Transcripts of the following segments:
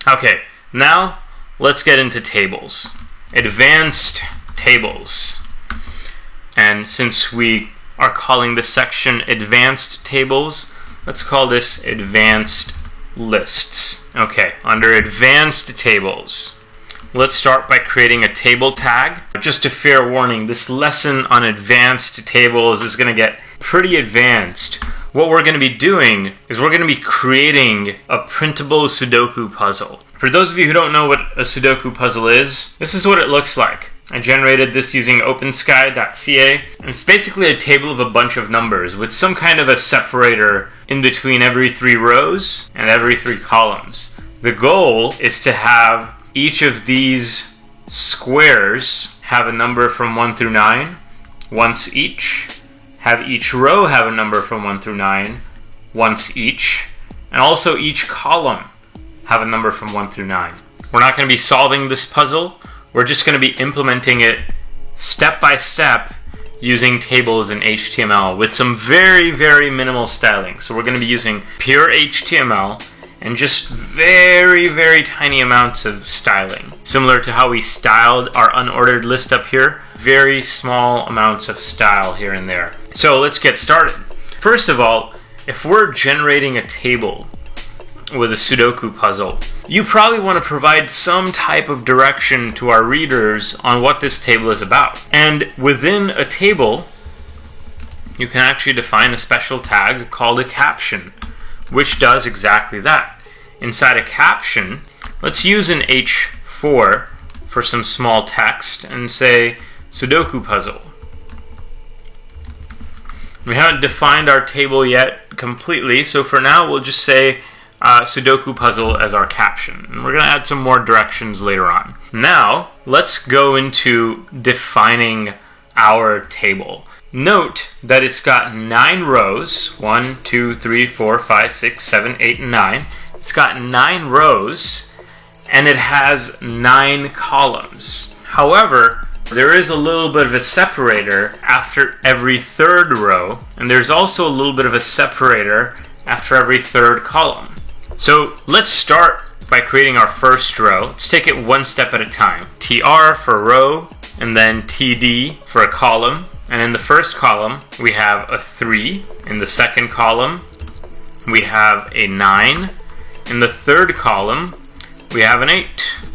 Okay, now let's get into tables. Advanced tables. And since we are calling this section Advanced Tables, let's call this Advanced Lists. Okay, under Advanced Tables, let's start by creating a table tag. Just a fair warning, this lesson on advanced tables is going to get pretty advanced. What we're going to be doing is we're going to be creating a printable Sudoku puzzle. For those of you who don't know what a Sudoku puzzle is, this is what it looks like. I generated this using OpenSky.ca. It's basically a table of a bunch of numbers with some kind of a separator in between every 3 rows and every 3 columns. The goal is to have each of these squares have a number from 1 through 9 once each, have each row have a number from 1 through 9 once each, and also each column have a number from 1 through 9. We're not going to be solving this puzzle. We're just going to be implementing it step by step using tables in HTML with some very, very minimal styling. So we're going to be using pure HTML and just very, very tiny amounts of styling. Similar to how we styled our unordered list up here, very small amounts of style here and there. So let's get started. First of all, if we're generating a table with a Sudoku puzzle, you probably want to provide some type of direction to our readers on what this table is about. And within a table, you can actually define a special tag called a caption, which does exactly that. Inside a caption, let's use an H4 for some small text and say Sudoku puzzle. We haven't defined our table yet completely, so for now we'll just say Sudoku puzzle as our caption. And we're going to add some more directions later on. Now, let's go into defining our table. Note that it's got 9 rows. 1, 2, 3, 4, 5, 6, 7, 8, and 9. It's got 9 rows, and it has 9 columns. However, there is a little bit of a separator after every 3rd row, and there's also a little bit of a separator after every 3rd column. So let's start by creating our first row. Let's take it one step at a time. TR for row, and then TD for a column. And in the first column, we have a 3. In the second column, we have a 9. In the third column, we have an 8.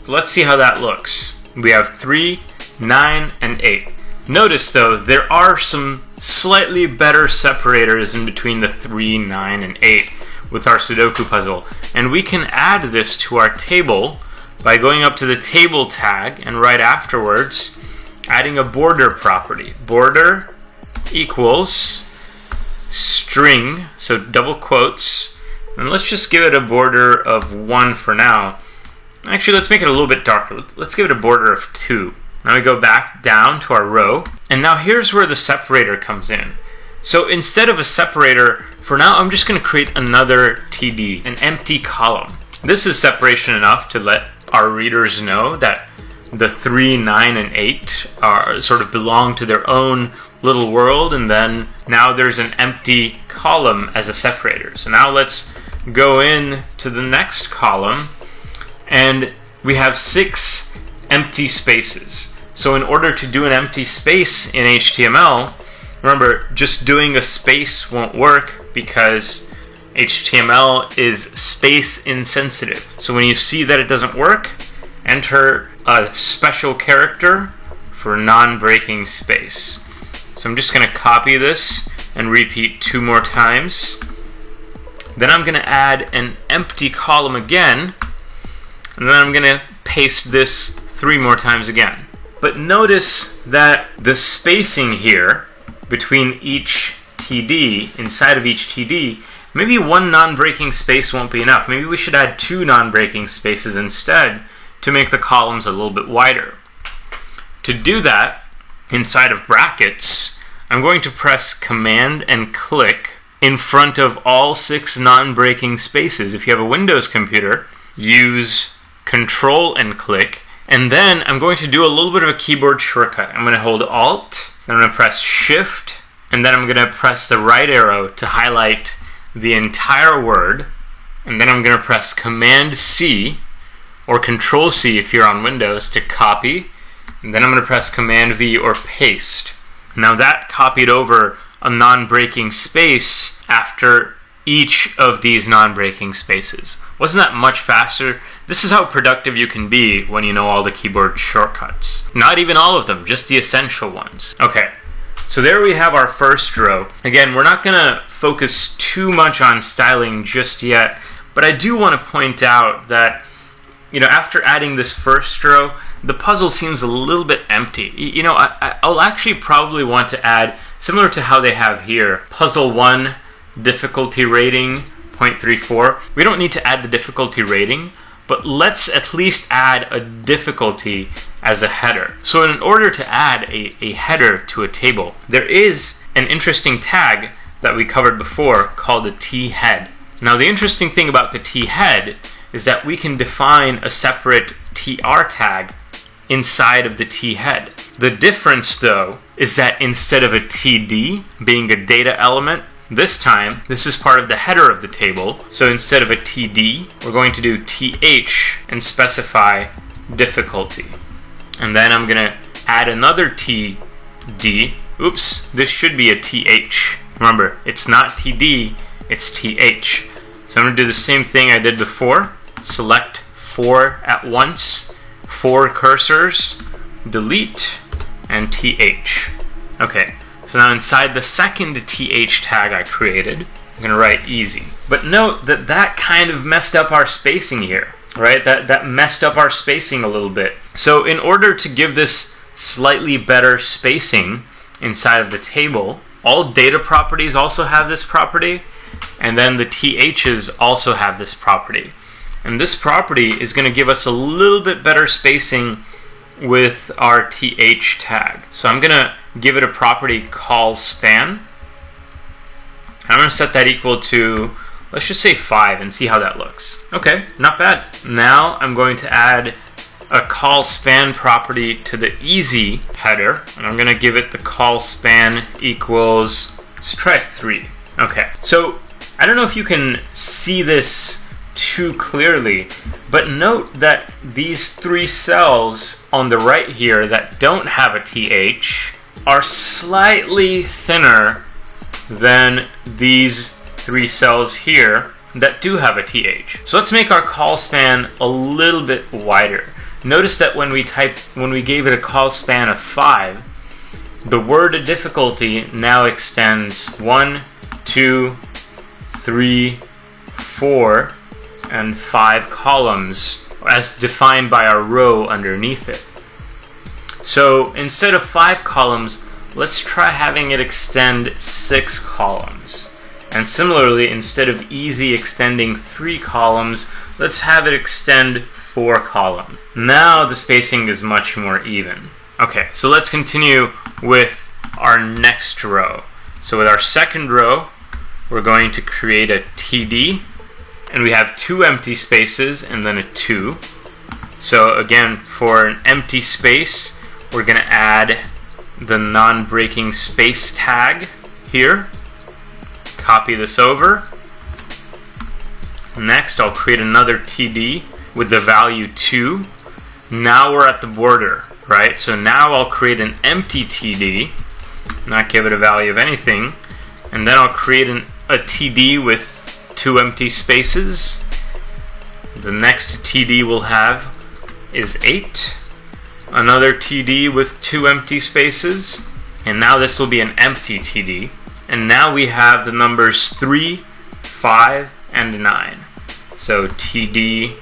So let's see how that looks. We have 3, 9, and 8. Notice though, there are some slightly better separators in between the 3, 9, and 8 with our Sudoku puzzle. And we can add this to our table by going up to the table tag and right afterwards adding a border property. Border equals string, so double quotes, and let's just give it a border of 1 for now. Actually, let's make it a little bit darker. Let's give it a border of 2. Now we go back down to our row, and now here's where the separator comes in. So instead of a separator, for now I'm just going to create another TD, an empty column. This is separation enough to let our readers know that the 3, 9, and 8 are sort of belong to their own little world, and then now there's an empty column as a separator. So now let's go in to the next column, and we have 6 empty spaces. So in order to do an empty space in HTML, remember, just doing a space won't work because HTML is space insensitive. So when you see that it doesn't work, enter a special character for non-breaking space. So I'm just going to copy this and repeat 2 more times. Then I'm going to add an empty column again, and then I'm going to paste this 3 more times again. But notice that the spacing here between each TD, inside of each TD, maybe 1 non-breaking space won't be enough. Maybe we should add 2 non-breaking spaces instead to make the columns a little bit wider. To do that, inside of brackets, I'm going to press Command and click in front of all 6 non-breaking spaces. If you have a Windows computer, use Control and click, and then I'm going to do a little bit of a keyboard shortcut. I'm going to hold Alt, then I'm going to press Shift, and then I'm going to press the right arrow to highlight the entire word, and then I'm going to press Command C or Control C if you're on Windows to copy, and then I'm going to press Command V or paste. Now that copied over a non-breaking space after each of these non-breaking spaces. Wasn't that much faster? This is how productive you can be when you know all the keyboard shortcuts. Not even all of them, just the essential ones. Okay, so there we have our first row. Again, we're not gonna focus too much on styling just yet, but I do want to point out that, you know, after adding this first row, the puzzle seems a little bit empty. You know, I'll actually probably want to add, similar to how they have here, puzzle 1 difficulty rating 0.34. We don't need to add the difficulty rating, but let's at least add a difficulty as a header. So in order to add a header to a table, there is an interesting tag that we covered before called a t-head. Now the interesting thing about the t-head is that we can define a separate tr tag inside of the t-head. The difference though is that instead of a td being a data element, this time this is part of the header of the table. So instead of a td, we're going to do th and specify difficulty. And then I'm going to add another td. Oops, this should be a th. Remember, it's not td, it's th. So I'm going to do the same thing I did before. Select 4 at once, 4 cursors, delete, and th. Okay, so now inside the second th tag I created, I'm going to write easy. But note that that kind of messed up our spacing here, right? That messed up our spacing a little bit. So in order to give this slightly better spacing inside of the table, all data properties also have this property, and then the ths also have this property. And this property is going to give us a little bit better spacing with our th tag. So I'm going to give it a property called span. I'm going to set that equal to, let's just say 5 and see how that looks. Okay, not bad. Now I'm going to add a call span property to the easy header, and I'm going to give it the call span equals, let's try 3. Okay, so I don't know if you can see this too clearly, but note that these 3 cells on the right here that don't have a th are slightly thinner than these 3 cells here that do have a th. So let's make our call span a little bit wider. Notice that when we gave it a call span of 5, the word difficulty now extends 1, 2, 3, 4, and 5 columns as defined by our row underneath it. So instead of 5 columns, let's try having it extend 6 columns. And similarly, instead of easy extending 3 columns, let's have it extend 4 columns. Now the spacing is much more even. Okay, so let's continue with our next row. So with our second row, we're going to create a td, and we have 2 empty spaces and then a 2. So again, for an empty space, we're going to add the non-breaking space tag here. Copy this over. Next, I'll create another td with the value 2. Now we're at the border, right? So now I'll create an empty td, not give it a value of anything, and then I'll create a td with 2 empty spaces. The next td we'll have is 8. Another td with 2 empty spaces, and now this will be an empty td. And now we have the numbers 3, 5, and 9. So td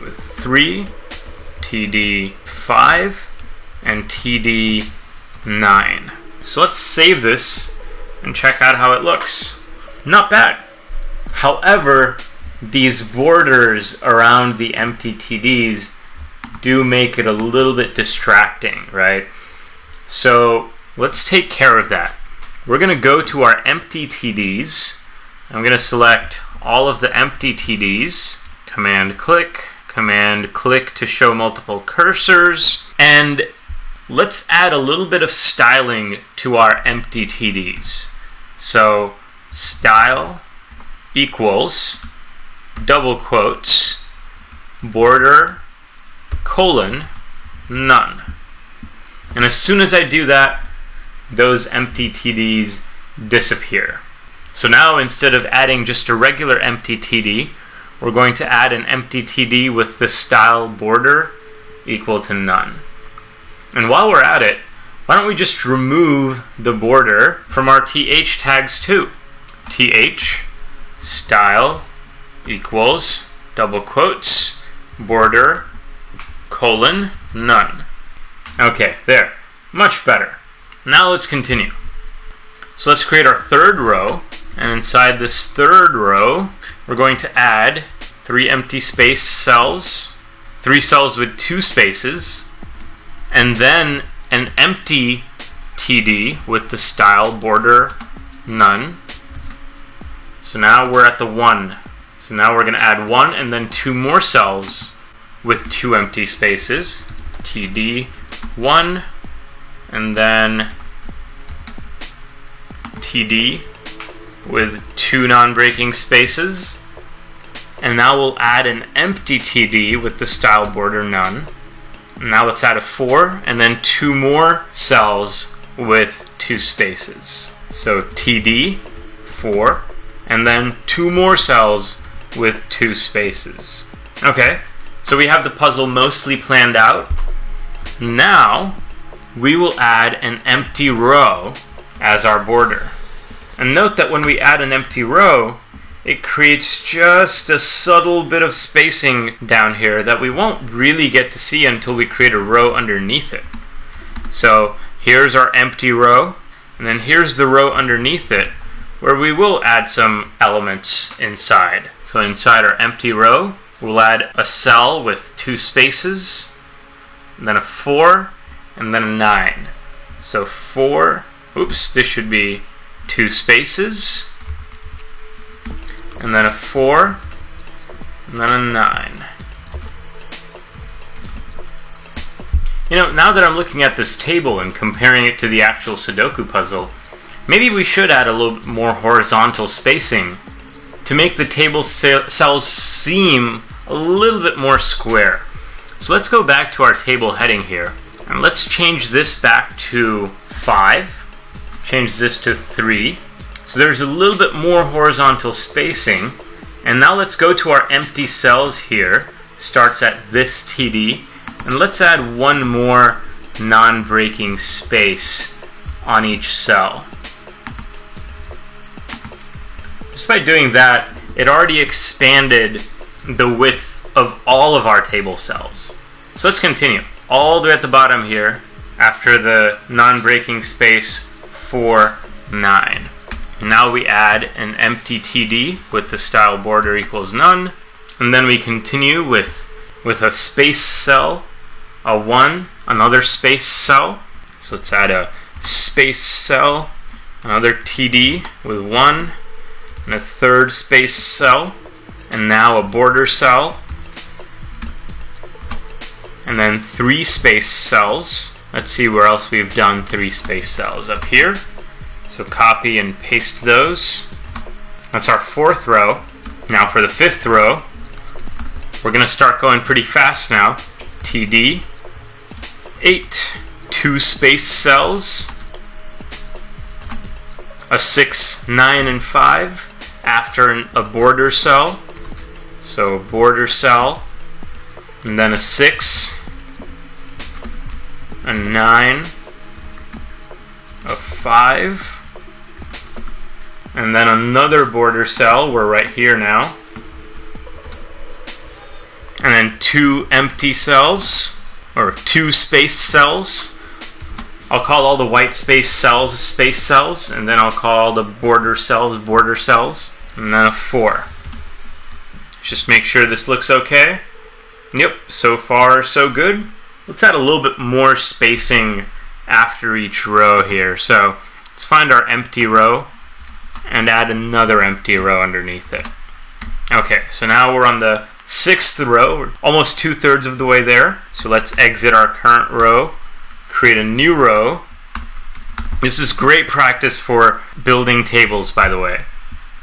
with 3, td 5, and td 9. So let's save this and check out how it looks. Not bad. However, these borders around the empty TDs do make it a little bit distracting, right? So let's take care of that. We're going to go to our empty TDs. I'm going to select all of the empty TDs, Command click to show multiple cursors, and let's add a little bit of styling to our empty TDs. So style equals double quotes border, colon, none. And as soon as I do that, those empty TDs disappear. So now instead of adding just a regular empty TD, we're going to add an empty TD with the style border equal to none. And while we're at it, why don't we just remove the border from our TH tags too? TH style equals double quotes border colon none. Okay, there. Much better. Now let's continue. So let's create our third row, and inside this third row, we're going to add 3 empty space cells, 3 cells with 2 spaces, and then an empty TD with the style border none. So now we're at the 1. So now we're going to add 1 and then 2 more cells with 2 empty spaces, TD 1, and then TD with 2 non-breaking spaces. And now we'll add an empty TD with the style border none. Now let's add a 4 and then 2 more cells with 2 spaces. So TD 4 and then 2 more cells with 2 spaces. Okay, so we have the puzzle mostly planned out. Now we will add an empty row as our border. And note that when we add an empty row, it creates just a subtle bit of spacing down here that we won't really get to see until we create a row underneath it. So here's our empty row, and then here's the row underneath it where we will add some elements inside. So inside our empty row, we'll add a cell with 2 spaces, and then a 4, and then a 9. So 4, oops, this should be 2 spaces, and then a 4, and then a 9. You know, now that I'm looking at this table and comparing it to the actual Sudoku puzzle, maybe we should add a little bit more horizontal spacing to make the table cells seem a little bit more square. So let's go back to our table heading here, and let's change this back to 5, change this to 3, so there's a little bit more horizontal spacing. And now let's go to our empty cells here, starts at this TD, and let's add 1 more non-breaking space on each cell. Just by doing that, it already expanded the width of all of our table cells. So let's continue. All the way at the bottom here, after the non-breaking space 4, 9. Now we add an empty TD with the style border equals none, and then we continue with a space cell, a 1, another space cell. So let's add a space cell, another TD with 1, and a 3rd space cell, and now a border cell, and then 3 space cells. Let's see where else we've done 3 space cells. Up here. So copy and paste those. That's our 4th row. Now for the 5th row, we're going to start going pretty fast now. TD 8, 2 space cells, a 6, 9, and 5 after a border cell. So border cell, and then a 6, a 9, a 5, and then another border cell. We're right here now. And then 2 empty cells, or 2 space cells. I'll call all the white space cells, and then I'll call the border cells, and then a 4. Just make sure this looks okay. Yep, so far so good. Let's add a little bit more spacing after each row here. So let's find our empty row and add another empty row underneath it. Okay, so now we're on the 6th row. We're almost 2/3 of the way there. So let's exit our current row, create a new row. This is great practice for building tables, by the way,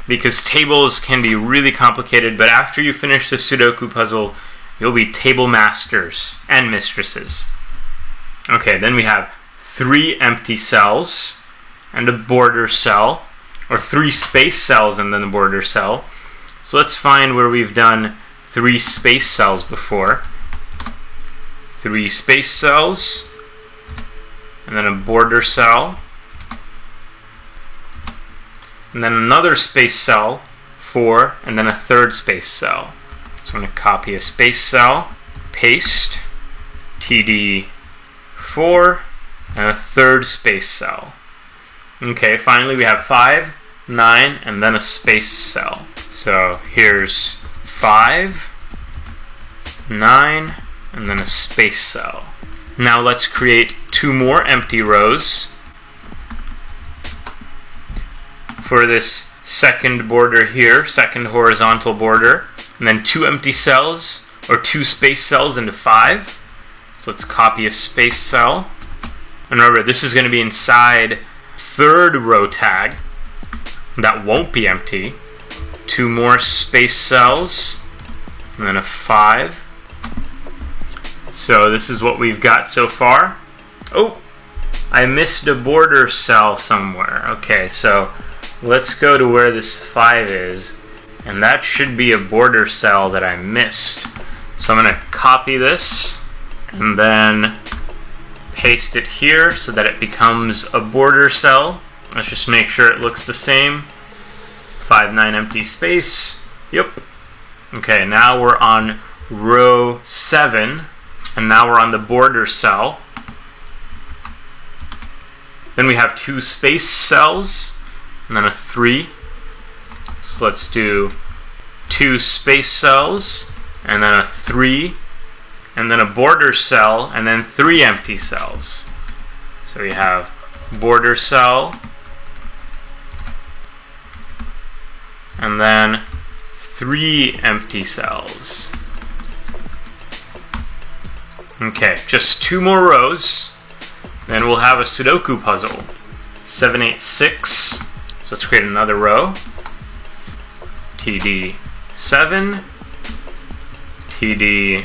because tables can be really complicated, but after you finish the Sudoku puzzle, you'll be table masters and mistresses. Okay, then we have 3 empty cells and a border cell, or 3 space cells and then a border cell. So let's find where we've done 3 space cells before. 3 space cells, and then a border cell, and then another space cell, 4, and then a third space cell. So I'm going to copy a space cell, paste, TD4, and a third space cell. Okay, finally we have 5, 9, and then a space cell. So here's 5, 9, and then a space cell. Now let's create 2 more empty rows for this second border here, second horizontal border, and then 2 empty cells, or 2 space cells into 5. So let's copy a space cell. And remember, this is going to be inside third row tag. That won't be empty. 2 more space cells, and then a 5. So this is what we've got so far. Oh, I missed a border cell somewhere. Okay, so let's go to where this 5 is, and that should be a border cell that I missed. So I'm going to copy this and then paste it here so that it becomes a border cell. Let's just make sure it looks the same. 5, 9 empty space. Yep. Okay, now we're on row 7, and now we're on the border cell. Then we have 2 space cells, and then a 3. So let's do 2 space cells, and then a 3, and then a border cell, and then 3 empty cells. So we have border cell, and then 3 empty cells. Okay, just 2 more rows, then we'll have a Sudoku puzzle. 7, 8, 6. So let's create another row. TD7, TD8,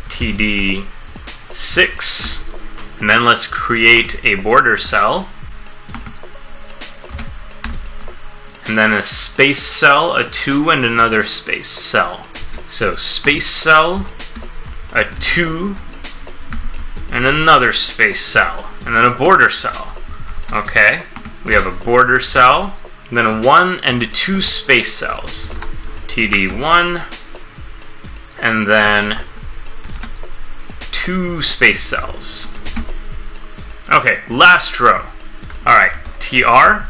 TD6, and then let's create a border cell, and then a space cell, a 2, and another space cell. So space cell, a 2, and another space cell, and then a border cell. Okay, we have a border cell, and then a 1 and a 2 space cells. TD1, and then 2 space cells. Okay, last row. Alright, TR,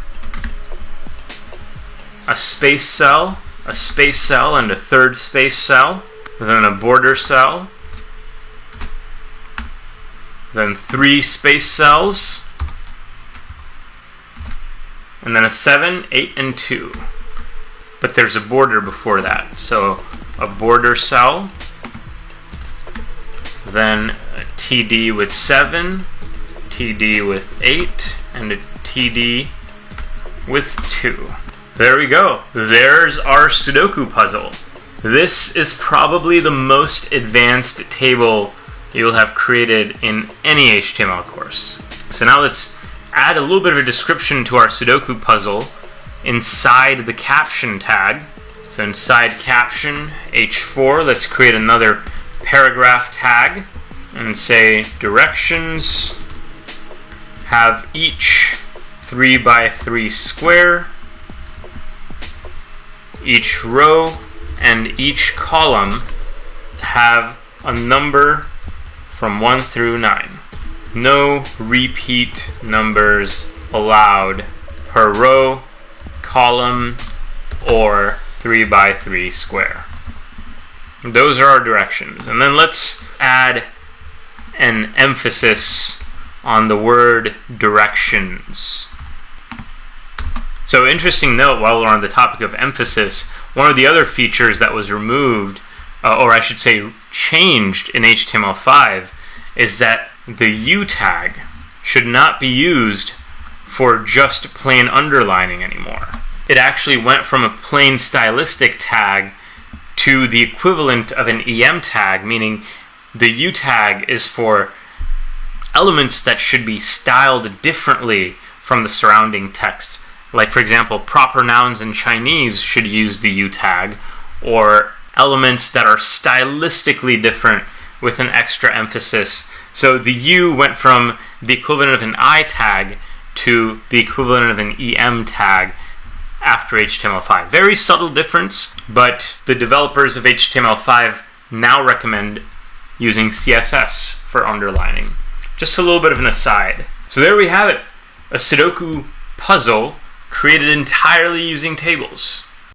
a space cell, and a third space cell, then a border cell, then 3 space cells, and then a 7, 8, and 2. But there's a border before that. So a border cell, then a TD with 7, TD with 8, and a TD with 2. There we go. There's our Sudoku puzzle. This is probably the most advanced table you'll have created in any HTML course. So now let's add a little bit of a description to our Sudoku puzzle inside the caption tag. So inside caption, H4, let's create another paragraph tag and say directions have each 3 by 3 square. Each row and each column have a number from 1 through 9. No repeat numbers allowed per row, column, or 3 by 3 square. Those are our directions. And then let's add an emphasis on the word directions. So interesting note, while we're on the topic of emphasis, one of the other features that was removed, or I should say changed in HTML5, is that the U tag should not be used for just plain underlining anymore. It actually went from a plain stylistic tag to the equivalent of an EM tag, meaning the U tag is for elements that should be styled differently from the surrounding text. Like, for example, proper nouns in Chinese should use the U tag, or elements that are stylistically different with an extra emphasis. So the U went from the equivalent of an I tag to the equivalent of an EM tag after HTML5. Very subtle difference, but the developers of HTML5 now recommend using CSS for underlining. Just a little bit of an aside. So there we have it, a Sudoku puzzle created entirely using tables.